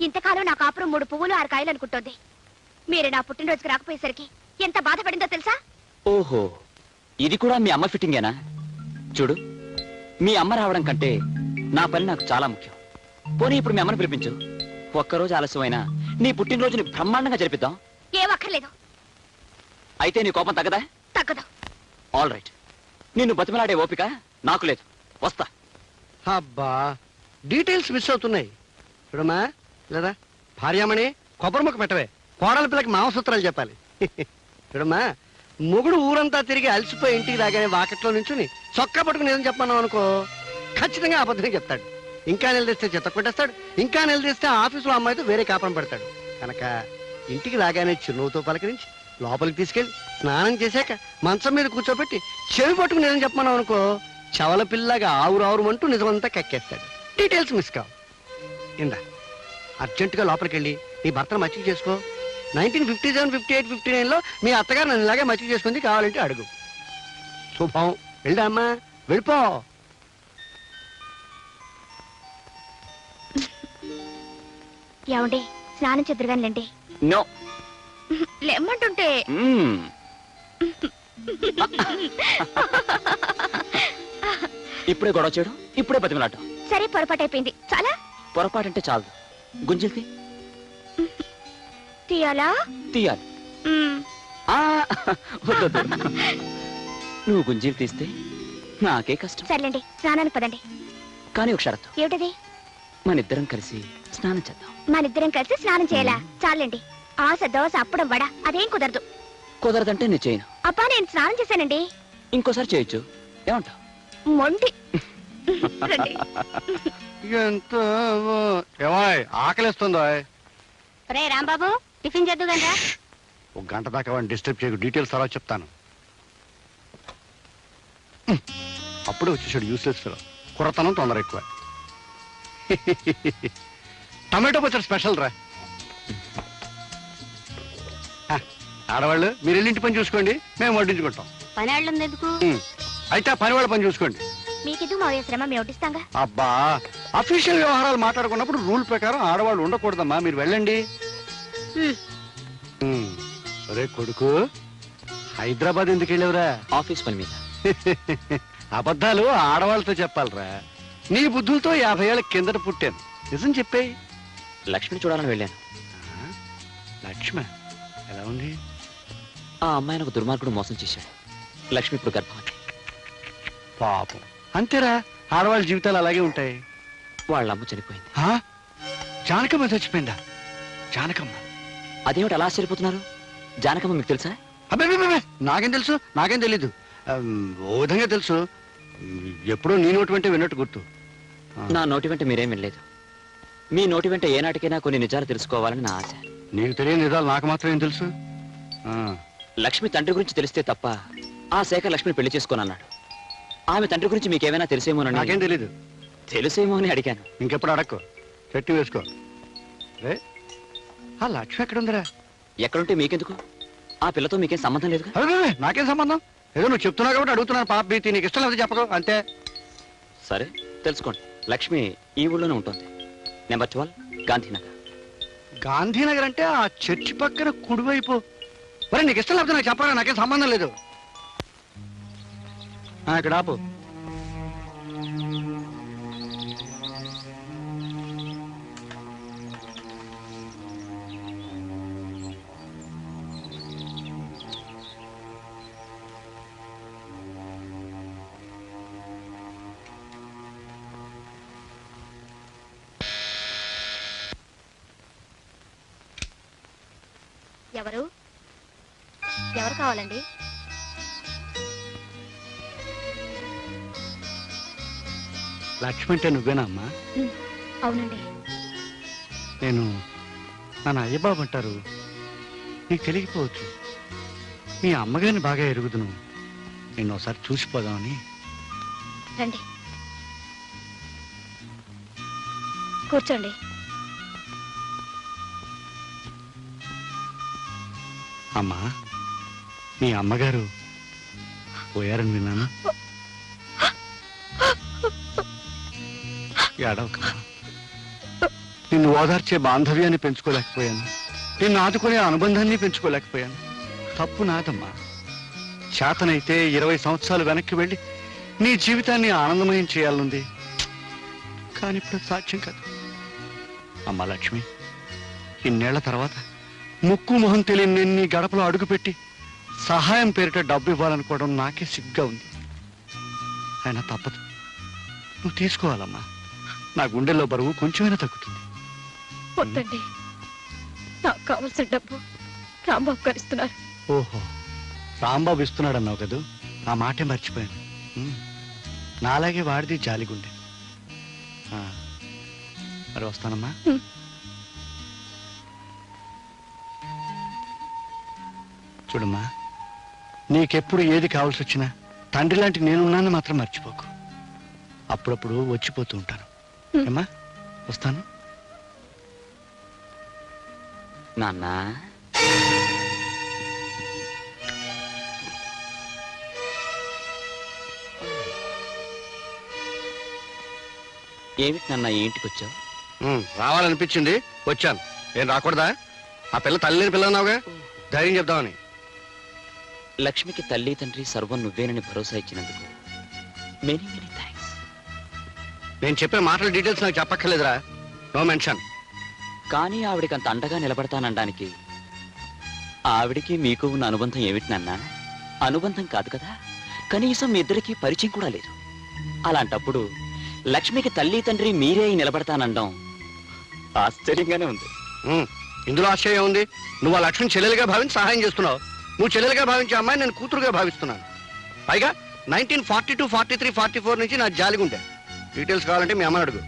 ఇంతకాలం నా కాపురం 3 పువ్వులు 6 కాయలు అనుకుంటోంది. మీరు నా పుట్టినరోజుకి రాకపోయేసరికి ఎంత బాధపడిందో తెలుసా? ఓహో, ఇది కూడా మీ అమ్మ ఫిట్టింగేనా? చూడు, మీ అమ్మ రావడం కంటే నా పని నాకు చాలా ముఖ్యం. పోనీ ఇప్పుడు మీ అమ్మని పిలిపించు. ఒక్కరోజు ఆలస్యమైనా నీ పుట్టినరోజుని బ్రహ్మాండంగా జరిపిద్దాం. ఏం అక్కర్లేదు. అయితే నీ కోపం తగ్గదా? తగ్గదు. ఆల్ రైట్, నిన్ను బతిమలాడే ఓపిక నాకు లేదు. వస్తా. అబ్బా, డీటెయిల్స్ మిస్ అవుతున్నాయి. చూడమ్మా, లేదా భార్యామణి కొబ్బరి ముక్క పెట్టవే. కోడల పిల్లకి మాంసూత్రాలు చెప్పాలి. చూడమ్మా, మొగుడు ఊరంతా తిరిగి అలసిపోయి ఇంటికి రాగానే వాకెట్లో నుంచుని చొక్కా పట్టుకుని ఏదని చెప్పన్నాం అనుకో, ఖచ్చితంగా అబద్ధమే చెప్తాడు. ఇంకా నిలదీస్తే చెత్త కొట్టేస్తాడు. ఇంకా నిలదీస్తే ఆఫీసులో అమ్మాయితో వేరే కాపురం పెడతాడు. కనుక ఇంటికి రాగానే చిరునవ్వుతో పలకరించి లోపలికి తీసుకెళ్ళి స్నానం చేశాక మంచం మీద కూర్చోబెట్టి చెవి పట్టుకుని ఏదని చెప్పన్నాం అనుకో, చవల పిల్లగా ఆవురావురమంటూ నిజమంతా కక్కేస్తాడు. డీటెయిల్స్ మిస్ కావు. ఇందా అర్జెంటుగా లోపలికి వెళ్ళి నీ భర్తను మచ్చిక చేసుకో. 1957, 58, 59లో మీ అత్తగారు నన్ను ఇలాగే మచ్చిక చేసుకుంది, కావాలంటే అడుగు. శుభం. వెళ్ళా అమ్మా, వెళ్ళిపో. ఏమండి, స్నానం చెద్దురుగానిలేండి. నో. లేమ్మంటుంటే ఇప్పుడే గొడవ చేయడం, ఇప్పుడే బతిమలాటం. సరే, పొరపాటైపోయింది. చాలా పొరపాటంటే చాలదు. గుంజిల్తి తీయాలా? తీయాలి. మ్మ్. ఆ, వద్దొద్దు. నువ్వు గుంజీలు తీస్తే నాకే కష్టం. సర్లేండి, స్నానానికి పదండి. కానీ ఒక షరతు. ఏమిటది? మనిద్దరం కలిసి స్నానం చేద్దాం. మనిద్దరం కలిసి స్నానం చేయాలా? చాలండి. ఆశ, దోశ, అప్పడం, వడ అదేం కుదరదు. కుదరదంటే నేను చేయను. అబ్బా, నేను స్నానం చేశానండి. ఇంకోసారి చేయొచ్చు. ఏమంటావు? మొండి. రండి. ఎంత ఏమాయ్ ఆకలిస్తుందో. రే రాంబాబు, టిఫిన్ చేద్దు గంగా. ఒక గంట దాకా వాడిని డిస్టర్బ్ చేయకు. డీటెయిల్స్ తర్వాత చెప్తాను. అప్పుడే వచ్చేసాడు యూస్లెస్ ఫెలో. కుర్రతనం తొందర ఎక్కువ. టమాటో పచ్చడి స్పెషల్ రా. ఆడవాళ్ళు మీరు వెళ్ళి ఇంటి పని చూసుకోండి, మేము వడ్డించుకుంటాం. పని వాళ్ళు ఎందుకు? అయితే ఆ పని వాళ్ళ పని చూసుకోండి. మీకిదు మా శ్రమ మేము వడ్డిస్తాంగా. అబ్బా, అఫీషియల్ వ్యవహారాలు మాట్లాడుకున్నప్పుడు రూల్ ప్రకారం ఆడవాళ్ళు ఉండకూడదమ్మా. మీరు వెళ్ళండి. సరే కొడుకు, హైదరాబాద్ ఎందుకు వెళ్ళేవరా? ఆఫీస్ పని మీద. అబద్ధాలు ఆడవాళ్ళతో చెప్పాలరా. నీ బుద్ధులతో 50 ఏళ్ళ కిందట పుట్టాను. నిజం చెప్పేయి. లక్ష్మిని చూడాలని వెళ్ళాను. లక్ష్మి ఎలా ఉంది? ఆ అమ్మాయిని ఒక దుర్మార్గుడు మోసం చేశాడు. లక్ష్మి ఇప్పుడు గర్భవతి. పాపం. అంతేరా, ఆడవాళ్ళ జీవితాలు అలాగే ఉంటాయి. వాళ్ళ అమ్మ చనిపోయింది. జానకమ్మ చచ్చిపోయిందా? జానకమ్మ? అదేమిటి అలా ఆశ్చర్యపోతున్నారు? జానకమ్మ మీకు తెలుసా? అబ్బాయి, నాకేం తెలుసు? నాకేం తెలీదు. ఓ విధంగా తెలుసు. ఎప్పుడో నీ నోటి వెంటే విన్నట్టు గుర్తు. నా నోటి వెంట మీరేం వినలేదు. మీ నోటి వెంట ఏనాటికైనా కొన్ని నిజాలు తెలుసుకోవాలని నా ఆశ. నీకు తెలియని నిజాలు నాకు మాత్రం ఏం తెలుసు? లక్ష్మి తండ్రి గురించి తెలిస్తే తప్ప ఆ శేఖర్ లక్ష్మిని పెళ్లి చేసుకోనన్నాడు. ఆమె తండ్రి గురించి మీకేమైనా తెలిసేమోనని. నాకేం తెలీదు. తెలుసేమో అని అడిగాను. ఇంకెప్పుడు అడక్కు, చెట్టు వేసుకో. రే, ఆ లక్ష్మి ఎక్కడుందిరా? ఎక్కడుంటే మీకెందుకు? ఆ పిల్లతో మీకేం సంబంధం లేదుగా. అదే నాకేం సంబంధం? ఏదో నువ్వు చెప్తున్నావు కాబట్టి అడుగుతున్నాను. పాప భీతి, నీకు ఇష్టం లేదు చెప్పదు అంతే. సరే, తెలుసుకోండి. లక్ష్మి ఈ ఊళ్ళోనే ఉంటుంది. నెంబర్ 12 గాంధీనగర్. గాంధీనగర్ అంటే ఆ చర్చి పక్కన కుడివైపు. మరి నీకు ఇష్టం లేకపోతే నాకు చెప్పరా, నాకేం సంబంధం లేదు. ఇక్కడ ఆపు. ఎవరు ఎవరు కావాలండి? లక్ష్మి అంటే నువ్వేనా అమ్మా? అవునండి. నేను నన్ను అయ్యబాబు అంటారు. నీకు తెలియకపోవచ్చు. మీ అమ్మగారిని బాగా ఎరుగుదును. నిన్ను ఒకసారి చూసిపోదామని. రండి, కూర్చోండి. అమ్మా, మీ అమ్మగారు పోయారని విన్నాను. ఏడవకమ్మా. నిన్ను ఓదార్చే బాంధవ్యాన్ని పెంచుకోలేకపోయాను, నిన్ను ఆదుకునే అనుబంధాన్ని పెంచుకోలేకపోయాను. తప్పు నాదమ్మా. చేతనైతే 20 సంవత్సరాలు వెనక్కి వెళ్ళి నీ జీవితాన్ని ఆనందమయం చేయాలనుంది, కానీ ఇప్పుడు సాధ్యం కాదు. అమ్మా లక్ష్మి, ఇన్నేళ్ల తర్వాత ముక్కు మొహం తెలియని నేను నీ గడపలో అడుగుపెట్టి సహాయం పేరిట డబ్బు ఇవ్వాలనుకోవడం నాకే సిగ్గా ఉంది. అయినా తప్పదు, నువ్వు తీసుకోవాలమ్మా. నా గుండెల్లో బరువు కొంచెమైనా తగ్గుతుంది. వద్దండి, నాకు కావలసిన డబ్బు రాంబాబు గారు ఇస్తున్నారు. ఓహో, రాంబాబు ఇస్తున్నాడు అన్నావు కదూ, ఆ మాటే మర్చిపోయాను. నాలాగే వాడిది జాలిగుండె. మరి వస్తానమ్మా. చూడమ్మా, నీకెప్పుడు ఏది కావాల్సి వచ్చినా తండ్రి లాంటి నేనున్నాను మాత్రం మర్చిపోకు. అప్పుడప్పుడు వచ్చిపోతూ ఉంటాను. ఏమ్మా, వస్తాను. నాన్న, ఏమిటి నాన్న ఈ ఇంటికి వచ్చావు? రావాలనిపించింది, వచ్చాను. ఏం రాకూడదా? ఆ పిల్ల తల్లిని పిల్ల అన్నావుగా, ధైర్యం చెప్దామని. లక్ష్మికి తల్లి తండ్రి సర్వం నువ్వేనని భరోసా ఇచ్చినందుకు మెనీ మెనీ థ్యాంక్స్. నేను చెప్పే మాటల డీటెయిల్స్ నాకు చెప్పక్కర్లేదురా, నో మెన్షన్. కానీ ఆవిడికి అంత అండగా నిలబడతానడానికి ఆవిడికి మీకు ఉన్న అనుబంధం ఏమిటి నాన్న? అనుబంధం కాదు కదా, కనీసం మీ ఇద్దరికి పరిచయం కూడా లేదు. అలాంటప్పుడు లక్ష్మికి తల్లి తండ్రి మీరే నిలబడతానండం ఆశ్చర్యంగానే ఉంది. ఇందులో ఆశ్చర్యం ఉంది? నువ్వు ఆ లక్ష్మిని చెల్లెలుగా భావించి సహాయం చేస్తున్నావు. నువ్వు చెల్లెలుగా భావించే అమ్మాయి నేను కూతురుగా భావిస్తున్నాను. పైగా 1942, 43, 44 నుంచి నా జాలిగుండే. డీటెయిల్స్ కావాలంటే మీ అమ్మని అడుగు.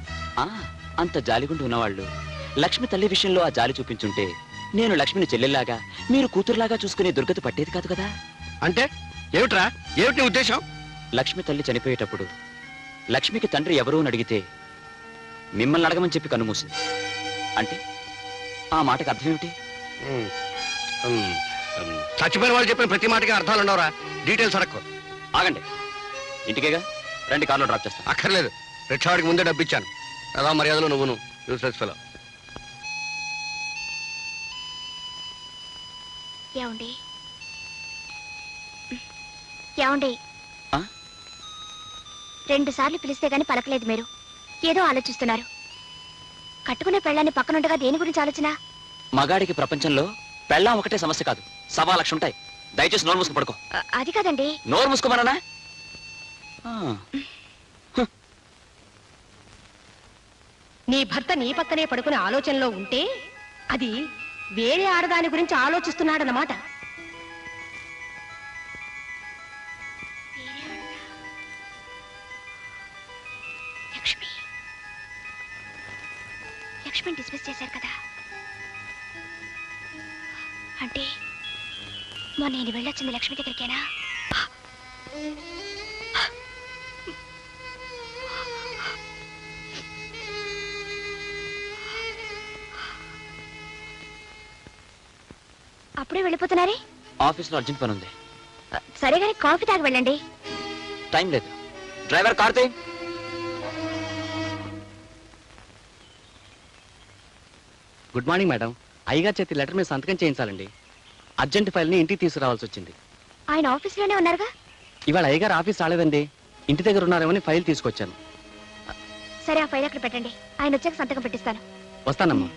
అంత జాలిగుండి ఉన్నవాళ్ళు లక్ష్మి తల్లి విషయంలో ఆ జాలి చూపించుంటే నేను లక్ష్మిని చెల్లెల్లాగా మీరు కూతురులాగా చూసుకునే దుర్గతి పట్టేది కాదు కదా. అంటే ఏమిట్రా, ఏమిటి నీ ఉద్దేశం? లక్ష్మి తల్లి చనిపోయేటప్పుడు లక్ష్మికి తండ్రి ఎవరూ అని అడిగితే మిమ్మల్ని అడగమని చెప్పి కన్నుమూసింది. అంటే ఆ మాటకు అర్థం ఏమిటి? చచ్చిపోయిన వాళ్ళు చెప్పిన ప్రతి మాటకి అర్థాలు ఉండవురా. డీటెయిల్స్ అడక్కు. ఆగండి, ఇంటికేగా రండి, కార్లో డ్రాప్ చేస్తాను. అక్కర్లేదు, రిక్షావాడికి ముందే డబ్బు ఇచ్చాను. అలా మర్యాదలో నువ్వును యూస్లెస్ ఫెలో. ఏమండి ఏమండి, 2 సార్లు పిలిస్తే గాని పలకలేదు మీరు. ఏదో ఆలోచిస్తున్నారు. కట్టుకునే పెళ్ళాన్ని పక్కనుండగా దేని గురించి ఆలోచన? మగాడికి ప్రపంచంలో పెళ్ళాం ఒకటే సమస్య కాదు, 1.25 లక్షలు ఉంటాయి. దయచేసి నోరు మూసుకు పడుకో. అది కాదండి. నోరు మూసుకోమన్నా? నీ భర్త నీ పక్కనే పడుకునే ఆలోచనలో ఉంటే అది వేరే ఆడదాని గురించి ఆలోచిస్తున్నాడన్నమాట. లక్ష్మి, లక్ష్మిని డిస్మిస్ చేశారు కదా. అంటే మొన్న నేను వెళ్ళొచ్చింది లక్ష్మి దగ్గరికేనా? అప్పుడే వెళ్ళిపోతున్నారే? ఆఫీస్లో అర్జెంట్ పని ఉంది. సరే గాని కాఫీ తాగి వెళ్ళండి. టైం లేదు. Driver Karthi. Good morning madam. అయ్యగారి చేతి లెటర్ మీద సంతకం చేయించాలండి. అర్జెంట్ ఫైల్ని ఇంటికి తీసుకురావాల్సి వచ్చింది. ఆయన ఆఫీస్లోనే ఉన్నారుగా? ఇవాళ అయ్యగారు ఆఫీస్ రాలేదండి, ఇంటి దగ్గర ఉన్నారేమని ఫైల్ తీసుకొచ్చాను. సరే, ఆ ఫైల్ అక్కడ పెట్టండి. ఆయన వచ్చాక సంతకం పెట్టిస్తాను. వస్తానమ్మా.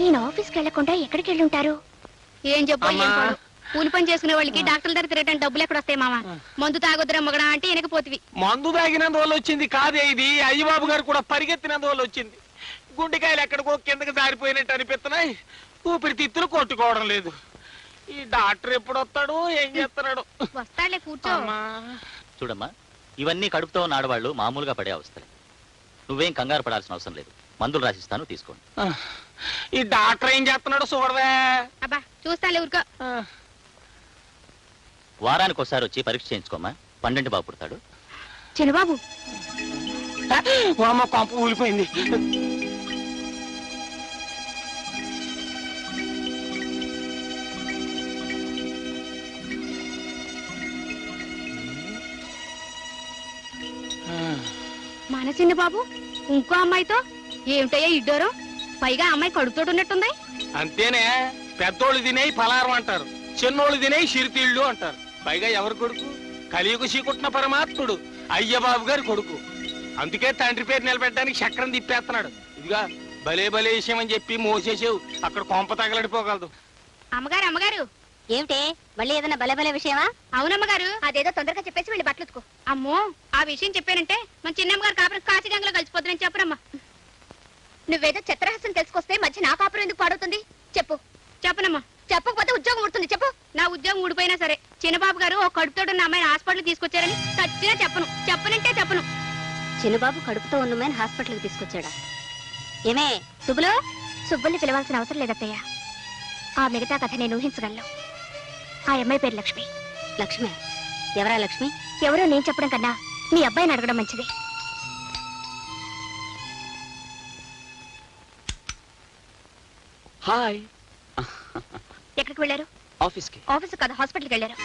ఈయన ఆఫీస్కి వెళ్లకుండా ఎక్కడికి వెళ్ళి ఉంటారు? ఏం చెప్పాలి? కూలి పని చేసుకునే వాళ్ళకి డాక్టర్ దగ్గర తిరగడానికి డబ్బులు ఎక్కడ వస్తాయి మామ? మందు తాగొద్దురా మగడా అంటే వెనకపోతివి. మందు తాగినందువల్ల వచ్చింది కాదే ఇది. అయ్యబాబు గారు కూడా పరిగెత్తినందువల్ల వచ్చింది. గుండెకాయలు ఎక్కడికో కిందకి జారిపోయినట్టు అనిపిస్తున్నాయి. ఊపిరితిత్తులు కొట్టుకోవడం లేదు. ఈ డాక్టర్ ఎప్పుడు వస్తాడు, ఏం చేస్తున్నాడు? వస్తాడులే, కూర్చో. చూడమ్మా, ఇవన్నీ కడుపుతో ఉన్న ఆడవాళ్ళు మామూలుగా పడే అవస్థలే. నువ్వేం కంగారు పడాల్సిన అవసరం లేదు. మందులు రాసిస్తాను, తీసుకోండి. ఈ డాక్టర్ ఏం చేస్తున్నాడు చూడవే. అబ్బా చూస్తాలే, ఊరుకో. వారానికి ఒకసారి వచ్చి పరీక్ష చేయించుకోమ్మా. 12 బాబు పుడతాడు. చిన్నబాబు అమ్మ కొంప ఊలిపోయింది. మన చిన్న బాబు ఇంకో అమ్మాయితో ఏమిటయ్యా ఇడ్డోరు? పైగా అమ్మాయి కడుపుతోటి ఉన్నట్టుంది. అంతేనే, పెద్దోళ్ళు తినేయి పలారం అంటారు, చిన్నోళ్ళు తినేయి సిరితీళ్ళు అంటారు. పైగా ఎవరి కొడుకు? కలియుగ శ్రీకుట్న పరమాత్ముడు అయ్యబాబు గారి కొడుకు. అందుకే తండ్రి పేరు నిలబెట్టడానికి చక్రం తిప్పేస్తున్నాడు. ఇదిగా భలే భలే విషయం అని చెప్పి మోసేసేవు, అక్కడ కొంప తగలడిపోగలదు. అమ్మగారు అమ్మగారు, ఏమిటే మళ్ళీ ఏదైనా బలే బలే విషయమా? అవునమ్మగారు, అదేదో తొందరగా చెప్పేసి వెళ్ళి బట్టలు ఉతుకో. అమ్మో, ఆ విషయం చెప్పానంటే మన చిన్నమ్మగారు కాపురం కాశీగంగలో కలిసిపోతుందని చెప్పరమ్మా. నువ్వేదో చిత్రహాసం తెలుసుకొస్తే మధ్య నా కాపురం ఎందుకు పాడవుతుంది? చెప్పు. చెప్పనమ్మా. చెప్పకపోతే ఉద్యోగం ఊడుతుంది. చెప్పు. నా ఉద్యోగం ఊడిపోయినా సరే చిన్నబాబు గారు ఒక కడుపుతోడున్న అమ్మాయిని హాస్పిటల్ తీసుకొచ్చారని ఖచ్చితంగా చెప్పను. చెప్పనంటే చెప్పను. చిన్నబాబు కడుపుతో ఉన్న అమ్మాయిని హాస్పిటల్కి తీసుకొచ్చాడా? ఏమే సుబ్బులు? సుబ్బుల్ని పిలవాల్సిన అవసరం లేదత్తయ్య. ఆ మిగతా కథ నేను ఊహించగలను. ఆ అమ్మాయి పేరు లక్ష్మి. లక్ష్మి? ఎవరా లక్ష్మి? ఎవరో నేను చెప్పడం కన్నా మీ అబ్బాయిని అడగడం మంచిది. హాయ్. ఎక్కడికి వెళ్ళారు? ఆఫీస్కి. ఆఫీస్ కదా, హాస్పిటల్కి వెళ్ళారు.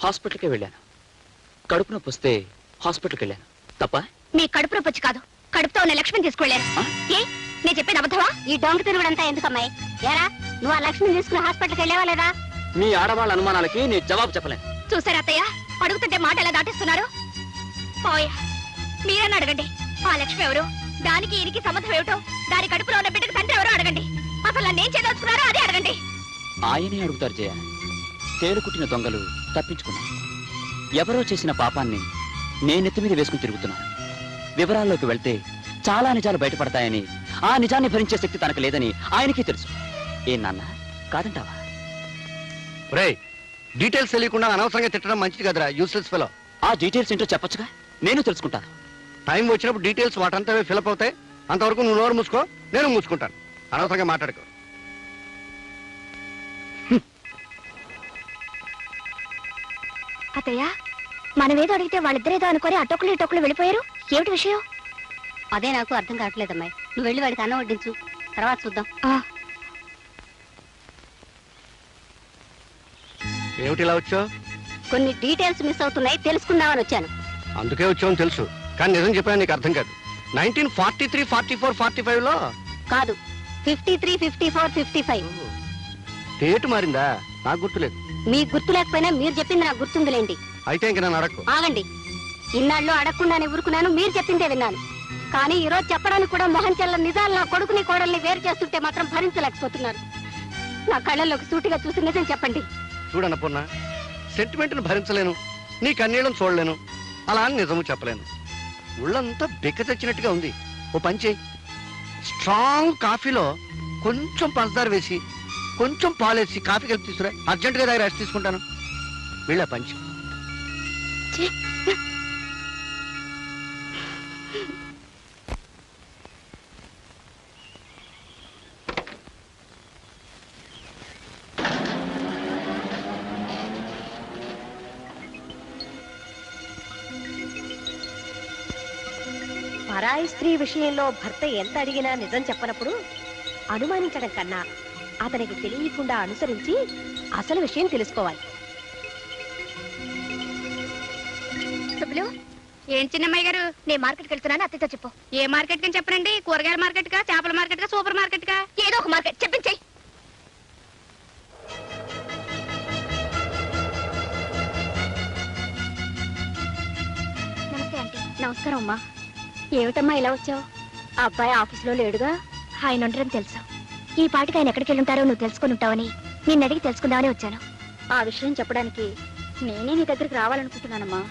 హాస్పిటల్కి వెళ్ళాను. కడుపు నొప్పి వస్తే హాస్పిటల్కి వెళ్ళాను. తప్ప? మీ కడుపు నొప్పి వచ్చి కాదు, కడుపుతో ఉన్న లక్ష్మిని తీసుకువెళ్ళారు. ఏ నేను చెప్పేది అబద్ధమా? ఈ డొంక తిరుగుడంతా ఎందుకమ్మాయి? ఏరా, నువ్వు ఆ లక్ష్మిని తీసుకుని హాస్పిటల్కి వెళ్ళావా లేదా? మీ ఆడవాళ్ళ అనుమానాలకి నేను జవాబు చెప్పలేను. చూసారా అత్తయ్య, అడుగుతుంటే మాట ఎలా దాటిస్తున్నారు? పోయా, మీరన్నా అడగండి. ఆ లక్ష్మి ఎవరు, దానికి ఈయనకి సంబంధం ఏమిటో, దాని కడుపులో ఉన్న బిడ్డకి తండ్రి ఎవరో అడగండి. అసలు నన్ను ఏం చేయదలుచుకున్నారో అదే అడగండి. ఆయనే అడుగుతారు జయ. తేలుకుట్టిన దొంగలు తప్పించుకున్నాను. ఎవరో చేసిన పాపాన్ని నేనెత్తి మీద వేసుకుని తిరుగుతున్నాను. వివరాల్లోకి వెళ్తే చాలా నిజాలు బయటపడతాయని, ఆ నిజాన్ని భరించే శక్తి తనకు లేదని ఆయనకి తెలుసు. ఏ నాన్న, కాదంటావా? రేయ్, డీటెయిల్స్ తెలియకుండా అనవసరంగా తిట్టడం మంచిది కదరా, యూస్లెస్ ఫెలో. ఆ డీటెయిల్స్ ఏంటో చెప్పొచ్చుగా, నేను తెలుసుకుంటాను. టైం వచ్చినప్పుడు డీటెయిల్స్ వాటంతా ఫిలప్ అవుతాయి. అంతవరకు నువ్వు నోరు మూసుకో, నేను మూసుకుంటాను. అనవసరంగా మాట్లాడుకో. అత్తయ్య, మనమేదో అడిగితే వాళ్ళిద్దరేదో అనుకొని అటొక్కలు ఇటొక్కలు వెళ్ళిపోయారు. ఏమిటి విషయం? అదే నాకు అర్థం కావట్లేదమ్మాయి. నువ్వు వెళ్ళి వాడికి అన్నం వడ్డించు, తర్వాత చూద్దాం. ఏమిటి ఇలా వచ్చావు? కొన్ని డీటెయిల్స్ మిస్ అవుతున్నాయి, తెలుసుకుందామని వచ్చాను. అందుకే వచ్చావని తెలుసు, కానీ నిజం చెప్పాను నీకు అర్థం కాదు. 1943, 44, 45లో కాదు, 53, 54, 55. డేట్ మారిందా? నాకు గుర్తులేదు. మీకు గుర్తు లేకపోయినా మీరు చెప్పింది నాకు గుర్తుందిలేండి. అయితే ఇంక నన్ను అడక్కు. ఆగండి. ఇన్నాళ్ళు అడగకుండానే ఊరుకున్నాను, మీరు చెప్పిందే విన్నాను. కానీ ఈ రోజు చెప్పడానికి కూడా మొహం చెల్ల నిజాలు నా కొడుకుని కోడల్ని వేరు చేస్తుంటే మాత్రం భరించలేకపోతున్నాను. నా కళ్ళల్లోకి సూటిగా చూసి నిజం చెప్పండి. చూడన్నపూర్ణ, సెంటిమెంట్ను భరించలేను, నీ కన్నీళ్ళను చూడలేను, అలా అని నిజము చెప్పలేను. ఒళ్ళంతా బిక్క తెచ్చినట్టుగా ఉంది. ఓ పని చేయి, స్ట్రాంగ్ కాఫీలో కొంచెం పంచదార వేసి కొంచెం పాలేసి కాఫీ కలిపి తీసుకురా. అర్జెంటుగా దగ్గర రెస్ట్ తీసుకుంటాను. వెళ్ళా పంచి. పరాయి స్త్రీ విషయంలో భర్త ఎంత అడిగినా నిజం చెప్పనప్పుడు అనుమానించడం కన్నా అతనికి తెలియకుండా అనుసరించి అసలు విషయం తెలుసుకోవాలి. ఏం చిన్నమ్మాయి గారు, నేను మార్కెట్కి వెళ్తున్నాను, అత్తయ్యతో చెప్పు. ఏ మార్కెట్ కని చెప్పనండి? కూరగాయల మార్కెట్ కా, చేపల మార్కెట్ కా, సూపర్ మార్కెట్ కా? ఏదో ఒక మార్కెట్ చెప్పించేయి. నమస్తే ఆంటీ. నమస్కారం అమ్మా. ఏమిటమ్మా ఇలా వచ్చావు? ఆ అబ్బాయి ఆఫీస్లో లేడుగా. ఆయన ఉండడం తెలుసు. ఈ పాటికి ఆయన ఎక్కడికి వెళ్ళుంటారో నువ్వు తెలుసుకుని ఉంటావని నిన్ను అడిగి తెలుసుకుందామని వచ్చాను. ఆ విషయం చెప్పడానికి నేనే నీ దగ్గరికి రావాలనుకుంటున్నానమ్మా.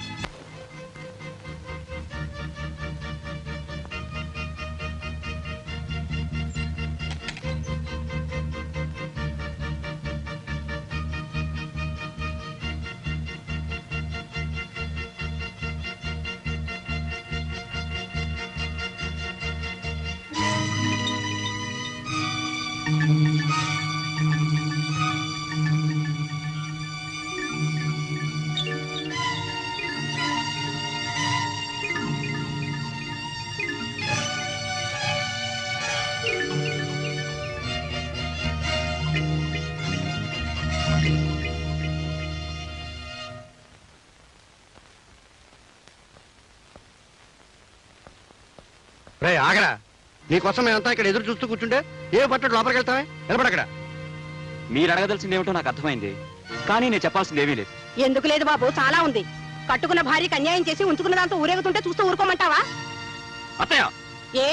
రే ఆగరా, నీకోసం మేమంతా ఇక్కడ ఎదురు చూస్తూ కూర్చుంటే ఏ పట్టడు లోపలికి వెళ్తావే? నిలబడక్కడ. మీరు అడగదలసింది ఏమిటో నాకు అర్థమైంది, కానీ నేను చెప్పాల్సింది ఏమీ లేదు. ఎందుకు లేదు బాబు, చాలా ఉంది. కట్టుకున్న భార్యకి అన్యాయం చేసి ఉంచుకున్న దాంతో ఊరేగుతుంటే చూస్తూ ఊరుకోమంటావా? అత్తయ్య, ఏ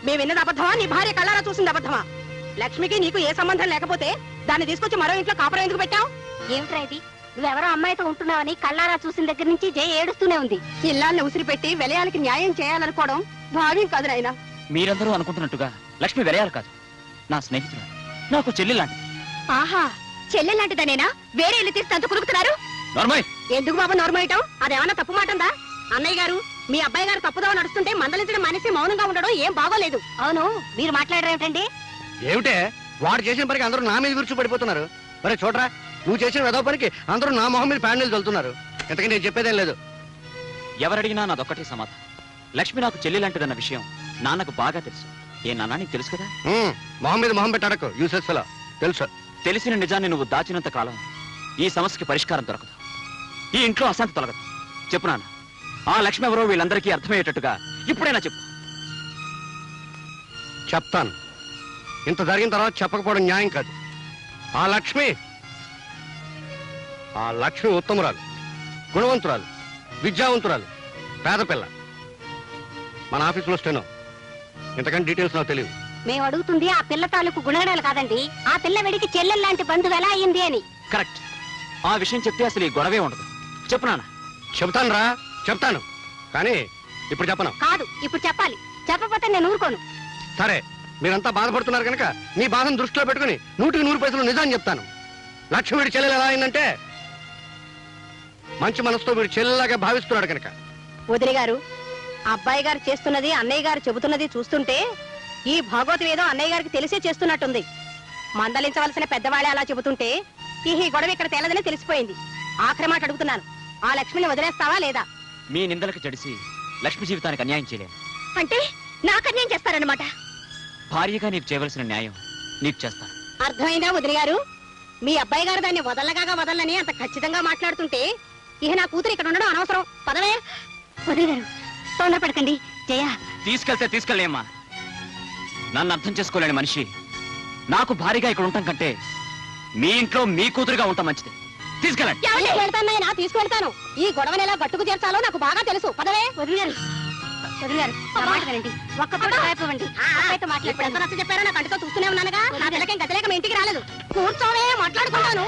మేము విన్నది అబద్ధమా, నీ భార్య కళ్ళారా చూసింది అబద్ధమా? లక్ష్మికి నీకు ఏ సంబంధం లేకపోతే దాన్ని తీసుకొచ్చి మరో ఇంట్లో కాపురం ఎందుకు పెట్టావు? ఏమిట్రా ఇది? నువ్వెవరో అమ్మాయితో ఉంటున్నావని కళ్ళారా చూసిన దగ్గర నుంచి జయ ఏడుస్తూనే ఉంది. ఇల్లాన్ని ఉసిరి పెట్టి విలయాలకి న్యాయం చేయాలనుకోవడం భావ్యం కాదు నాయనా. మీరందరూ అనుకుంటున్నట్టుగా లక్ష్మి వెరయాలు కాదు, నా స్నేహితురాలు, నాకు చెల్లి లాంటి. ఆహా, చెల్లెలాంటిదనేనా? వేరే ఇల్లు తీసి తంతు కురుకుతున్నారు. నార్మల్. ఎందుకు బాబు నోర్మయటం? అదేమన్నా తప్పు మాటందా? అన్నయ్య గారు, మీ అబ్బాయి గారు తప్పుదో నడుస్తుంటే మందలించడం మనిషి మౌనంగా ఉండడం ఏం బాగోలేదు. అవును, మీరు మాట్లాడరేమిటండి? ఏమిటే వాడు చేసిన పనికి అందరూ నా మీద విరుచు పడిపోతున్నారు. మరి చూడరా, నువ్వు చేసిన వెదవ పనికి అందరూ నా మొహం మీద ప్యాండిల్ చల్లుతున్నారు. ఇంతకీ నేను చెప్పేదేం లేదు. ఎవరడిగినా నాదొక్కటే సమాధానం. లక్ష్మి నాకు చెల్లి లాంటిదన్న విషయం నాన్నకు బాగా తెలుసు. ఏ నాన్న, నీకు తెలుసు కదా? మొహం మీద మొహం పెట్టాడకు, యూసెస్ ఫెలో. తెలుసు. తెలిసిన నిజాన్ని నువ్వు దాచినంత కాలం ఈ సమస్యకి పరిష్కారం దొరకదు, ఈ ఇంట్లో అశాంతి తొలగదు. చెప్పు నాన్న, ఆ లక్ష్మి ఎవరో వీళ్ళందరికీ అర్థమయ్యేటట్టుగా ఇప్పుడైనా చెప్పు. చెప్తాను. ఇంత జరిగిన తర్వాత చెప్పకపోవడం న్యాయం కాదు. ఆ లక్ష్మి ఉత్తమురాలు, గుణవంతురాలు, విద్యావంతురాలు, పేద పిల్ల. మన ఆఫీసులో స్టెనో. ఇంతకంటే డీటెయిల్స్ నాకు తెలియదు. మేము అడుగుతుంది ఆ పిల్ల తాలూకు గుణగణాలు కాదండి, ఆ పిల్ల వెడికి చెల్లెల్లాంటి బంధువు ఎలా అయింది అని. కరెక్ట్. ఆ విషయం చెప్తే అసలు ఈ గొడవే ఉండదు. చెప్పు నాన్న. చెప్తాను రా, చెప్తాను. కానీ ఇప్పుడు చెప్పను. కాదు, ఇప్పుడు చెప్పాలి. చెప్పకపోతే నేను ఊరుకోను. సరే, మీరంతా బాధపడుతున్నారు కనుక మీ బాధను దృష్టిలో పెట్టుకుని 100కి 100 నిజాన్ని చెప్తాను. లక్ష్మి వీడి చెల్లెలు ఎలా అయిందంటే, మంచి మనసుతో వీడి చెల్లెలాగా భావిస్తున్నాడు కనుక. వదిలి గారు, అబ్బాయి గారు చేస్తున్నది అన్నయ్య గారు చెబుతున్నది చూస్తుంటే ఈ భాగవతం ఏదో అన్నయ్య గారికి తెలిసే చేస్తున్నట్టుంది. మందలించవలసిన పెద్దవాళ్ళే అలా చెబుతుంటే ఈ గొడవ ఇక్కడ తేలదని తెలిసిపోయింది. ఆఖరి మాట అడుగుతున్నాను, ఆ లక్ష్మిని వదిలేస్తావా లేదా? మీ నిందలకు జడిసి లక్ష్మి జీవితానికి అన్యాయం చేయలేను. అంటే నాకు అన్యాయం చేస్తారన్నమాట. భార్యగా నీకు చేయవలసిన న్యాయం నీకు చేస్తాను. అర్థమైందా వదిలి గారు? మీ అబ్బాయి గారు దాన్ని వదలని అంత ఖచ్చితంగా మాట్లాడుతుంటే ఇహ నా కూతురు ఇక్కడ ఉండడం అనవసరం. పదవే. వదిలి గారు, తొందరపడకండి. జయ, తీసుకెళ్తే తీసుకెళ్ళేమ్మా. నన్ను అర్థం చేసుకోలేని మనిషి నాకు భారీగా ఇక్కడ ఉండటం కంటే మీ ఇంట్లో మీ కూతురుగా ఉంటాం మంచిది. తీసుకెళ్ళండి. తీసుకెళ్తానైనా తీసుకెళ్తాను. ఈ గొడవని ఎలా గట్టుకు చేర్చాలో నాకు బాగా తెలుసు. పదవే. వదిలి గారు, వదిలి గారు, నా మాట వినండి. ఒక్క పూట కాయపవ్వండి. అబ్బాయితో మాట్లాడతాను. ఎంత చెప్పారో నా కంటితో చూస్తూనే ఉన్నానుగా. నా పిల్లకేం గతిలేక మీ ఇంటికి రాలేదు. కూర్చోవే, మాట్లాడుకున్నాను.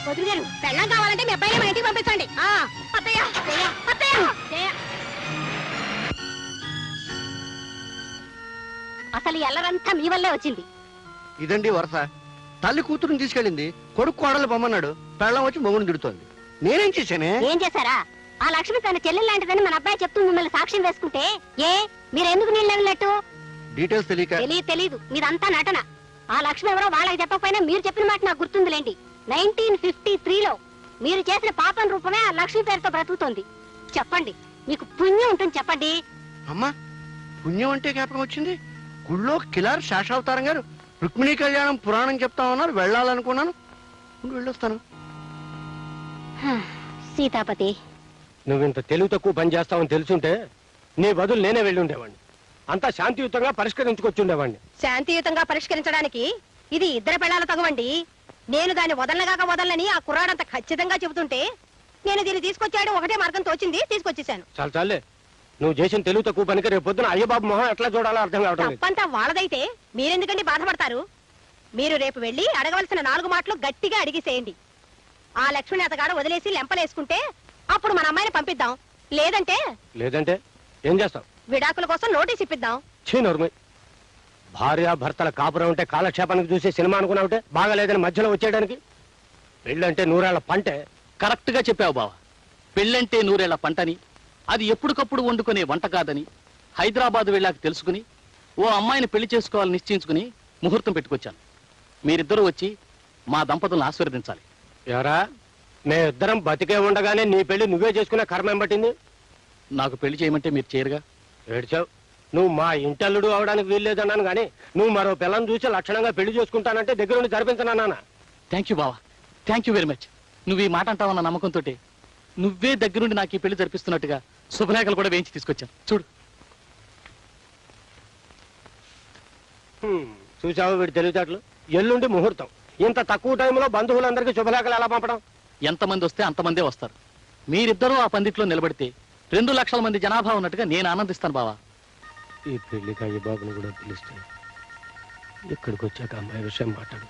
వదిలి గారు, పెళ్ళం కావాలంటే మీ అబ్బాయిని మా ఇంటికి పంపించండి. అత్తయ్య, జయ, అత్తయ్య, జయ. అసలు ఎల్లరంతా మీ వల్లే వచ్చింది. ఇదండి వరస. తల్లి కూతురుని తీసుకెళ్ళింది, కొడుకు కోడలు పొమ్మన్నాడు, పెళ్ళం వచ్చి మొగుని తిడుతోంది. నేనేం చేశానే? ఏం చేశారా? ఆ లక్ష్మి తన చెల్లెలు లాంటిదని మన అబ్బాయి చెప్తూ మిమ్మల్ని సాక్ష్యం వేసుకుంటే మీరు ఎందుకు నీళ్ళు వెళ్ళినట్టు? డీటెయిల్స్ తెలియక. తెలీదు, మీదంతా నటన. ఆ లక్ష్మి ఎవరో వాళ్ళకి చెప్పకపోయినా మీరు చెప్పిన మాట నాకు గుర్తుందిలేండి. 1953లో మీరు చేసిన పాపం రూపమే ఆ లక్ష్మి పేరుతో బ్రతుకుతోంది. చెప్పండి, మీకు పుణ్యం ఉంటుంది. చెప్పండి. అమ్మా, పుణ్యం అంటే జ్ఞాపకం వచ్చింది. గుళ్ళో కిలార్ శేషావతారం గారు రుక్మిణీ కళ్యాణం పురాణం చెప్తామన్నారు. వెళ్ళాలనుకున్నాను, వెళ్ళొస్తాను. సీతాపతి, నువ్వింత తెలివి తక్కువ పని చేస్తావని తెలుసుంటే నీ బదులు నేనే వెళ్ళి ఉండేవాడిని. అంతా శాంతియుతంగా పరిష్కరించుకొచ్చి ఉండేవాడిని. శాంతియుతంగా పరిష్కరించడానికి ఇది ఇద్దరు పెళ్ళాల తగవండి. నేను దాన్ని వదలని ఆ కుర్రాడంత ఖచ్చితంగా చెబుతుంటే నేను దీన్ని తీసుకొచ్చాడు ఒకటే మార్గం తోచింది, తీసుకొచ్చేసాను. చాలే, నువ్వు చేసిన తెలివి తక్కువ పనికి రేపు పొద్దున అయ్యబాబు మొహం ఎట్లా చూడాలో అర్థం కావడం లేదు. తప్పంతా వాళ్ళదైతే మీరెందుకండి బాధపడతారు? మీరు రేపు వెళ్ళి అడగవలసిన 4 మాటలు గట్టిగా అడిగిసేయండి. ఆ లక్ష్మిని అతగాడు వదిలేసి లెంపలేసుకుంటే అప్పుడు మన అమ్మాయిని పంపిద్దాం. లేదంటే ఏం చేస్తావు? విడాకుల కోసం నోటీస్ ఇప్పిద్దాం. నోర్మై, భార్య భర్తల కాపురం ఉంటే కాలక్షేపానికి చూసే సినిమా అనుకున్నావుంటే బాగాలేదని మధ్యలో వచ్చేయడానికి. పెళ్ళంటే 100 పంటే. కరెక్ట్ గా చెప్పావు బావ. పెళ్ళంటే 100 పంటని, అది ఎప్పటికప్పుడు వండుకునే వంట కాదని హైదరాబాద్ వెళ్ళాక తెలుసుకుని ఓ అమ్మాయిని పెళ్లి చేసుకోవాలని నిశ్చయించుకుని ముహూర్తం పెట్టుకొచ్చాను. మీరిద్దరూ వచ్చి మా దంపతులను ఆశీర్వదించాలి. ఎవరా, మేమిద్దరం బతికే ఉండగానే నీ పెళ్లి నువ్వే చేసుకునే కర్మ ఏం పట్టింది? నాకు పెళ్లి చేయమంటే మీరు చేయరుగా. ఏడ్చావు. నువ్వు మా ఇంటల్లుడు అవడానికి వీల్లేదన్నాను కానీ నువ్వు మరో పిల్లని చూసి లక్షణంగా పెళ్లి చేసుకుంటానంటే దగ్గర నుండి జరిపించనా? థ్యాంక్ యూ బావా, థ్యాంక్ యూ వెరీ మచ్. నువ్వు ఈ మాట అంటావన్న నమ్మకంతో నువ్వే దగ్గరుండి నాకు ఈ పెళ్లి జరిపిస్తున్నట్టుగా శుభలేఖలు కూడా వేయించి తీసుకొచ్చాను. చూడు. చూసావు వీడి తెలివితేటలు. ఎల్లుండి ముహూర్తం. ఇంత తక్కువ టైంలో బంధువులందరికీ శుభలేఖలు ఎలా పంపడం? ఎంతమంది వస్తే అంతమందే వస్తారు. మీరిద్దరూ ఆ పందిట్లో నిలబడితే 2 లక్షల మంది జనాభా ఉన్నట్టుగా నేను ఆనందిస్తాను బావా. ఈ పెళ్లికి అయ్య బాబుని కూడా పిలిస్తే ఇక్కడికి వచ్చాక అమ్మాయి విషయం మాట్లాడు.